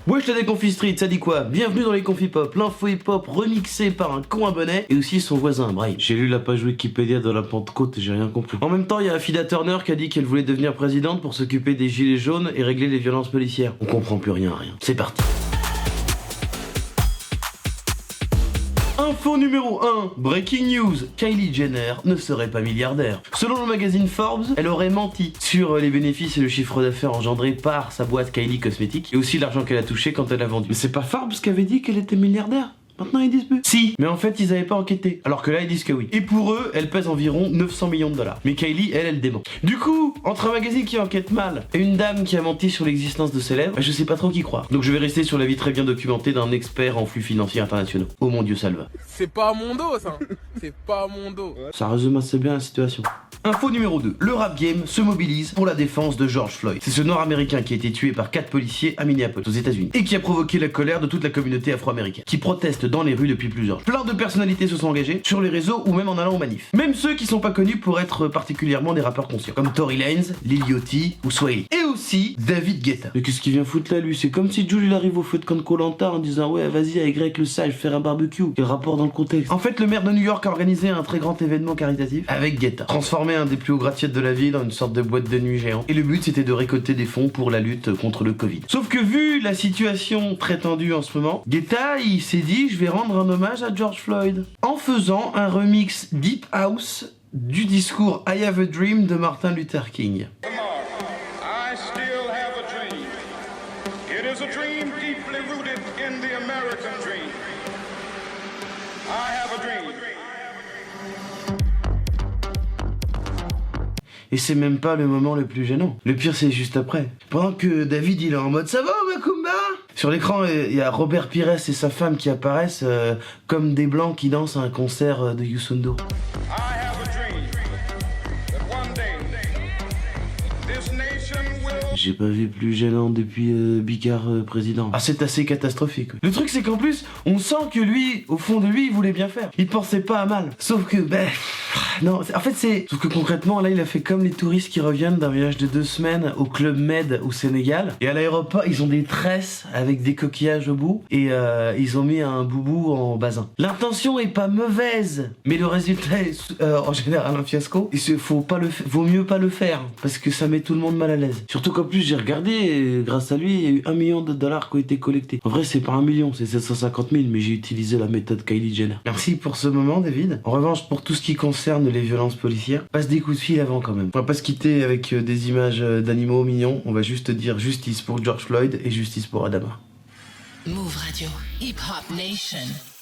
Wesh la déconfi street, ça dit quoi? Bienvenue dans les confis pop, l'info hip hop remixé par un con abonné et aussi son voisin Brian. J'ai lu la page Wikipédia de la Pentecôte et j'ai rien compris. En même temps, il y a Afida Turner qui a dit qu'elle voulait devenir présidente pour s'occuper des gilets jaunes et régler les violences policières. On comprend plus rien. C'est parti. Info numéro 1, breaking news, Kylie Jenner ne serait pas milliardaire. Selon le magazine Forbes, elle aurait menti sur les bénéfices et le chiffre d'affaires engendrés par sa boîte Kylie Cosmetics et aussi l'argent qu'elle a touché quand elle a vendu. Mais c'est pas Forbes qui avait dit qu'elle était milliardaire? Maintenant ils disent plus. Si, mais en fait ils avaient pas enquêté. Alors que là ils disent que oui. Et pour eux, elle pèse environ 900 millions de dollars. Mais Kylie, elle dément. Du coup, entre un magazine qui enquête mal et une dame qui a menti sur l'existence de ses lèvres, je sais pas trop qui croire. Donc je vais rester sur l'avis très bien documenté d'un expert en flux financiers internationaux. Oh mon dieu, ça le va. C'est pas à mon dos ça. C'est pas à mon dos. Ça résume assez bien la situation. Info numéro 2. Le rap game se mobilise pour la défense de George Floyd. C'est ce Nord-Américain qui a été tué par 4 policiers à Minneapolis, aux États-Unis, et qui a provoqué la colère de toute la communauté afro-américaine, qui proteste dans les rues depuis plusieurs jours. Plein de personnalités se sont engagées sur les réseaux ou même en allant aux manifs. Même ceux qui sont pas connus pour être particulièrement des rappeurs conscients, comme Tory Lanez, Lil Yachty ou Sway. Et aussi David Guetta. Mais qu'est-ce qu'il vient foutre là lui? C'est comme si Jules il arrive au feu de camp de Koh-Lanta en disant ouais vas-y avec Greg le sage faire un barbecue. Quel rapport dans le contexte? En fait le maire de New York a organisé un très grand événement caritatif avec Guetta, transformé un des plus hauts gratte-ciel de la ville en une sorte de boîte de nuit géante. Et le but c'était de récolter des fonds pour la lutte contre le Covid. Sauf que vu la situation très tendue en ce moment, Guetta il s'est dit je vais rendre un hommage à George Floyd en faisant un remix Deep House du discours I Have a Dream de Martin Luther King. I still have a dream. It is a dream deeply rooted in the American dream. I have a dream. Et c'est même pas le moment le plus gênant. Le pire c'est juste après. Pendant que David il est en mode ça va Macumba? Sur l'écran il y a Robert Pires et sa femme qui apparaissent comme des blancs qui dansent à un concert de Youssou N'Dour. I have a dream that one day this nation will. J'ai pas vu plus gênant depuis Bicard président. Ah c'est assez catastrophique. Le truc c'est qu'en plus on sent que lui, au fond de lui, il voulait bien faire. Il pensait pas à mal. Sauf que non, en fait c'est... Sauf que concrètement là il a fait comme les touristes qui reviennent d'un voyage de 2 semaines au Club Med au Sénégal. Et à l'aéroport ils ont des tresses avec des coquillages au bout. Et ils ont mis un boubou en basin. L'intention est pas mauvaise. Mais le résultat est en général un fiasco. Et vaut mieux pas le faire. Parce que ça met tout le monde mal à l'aise. Surtout qu'en plus j'ai regardé et grâce à lui il y a eu $1 million qui ont été collectés. En vrai c'est pas 1 million, c'est 750 000. Mais j'ai utilisé la méthode Kylie Jenner. Merci pour ce moment David. En revanche pour tout ce qui concerne les violences policières, passe des coups de fil avant quand même. On va pas se quitter avec des images d'animaux mignons. On va juste dire justice pour George Floyd et justice pour Adama. Move Radio, Hip Hop Nation.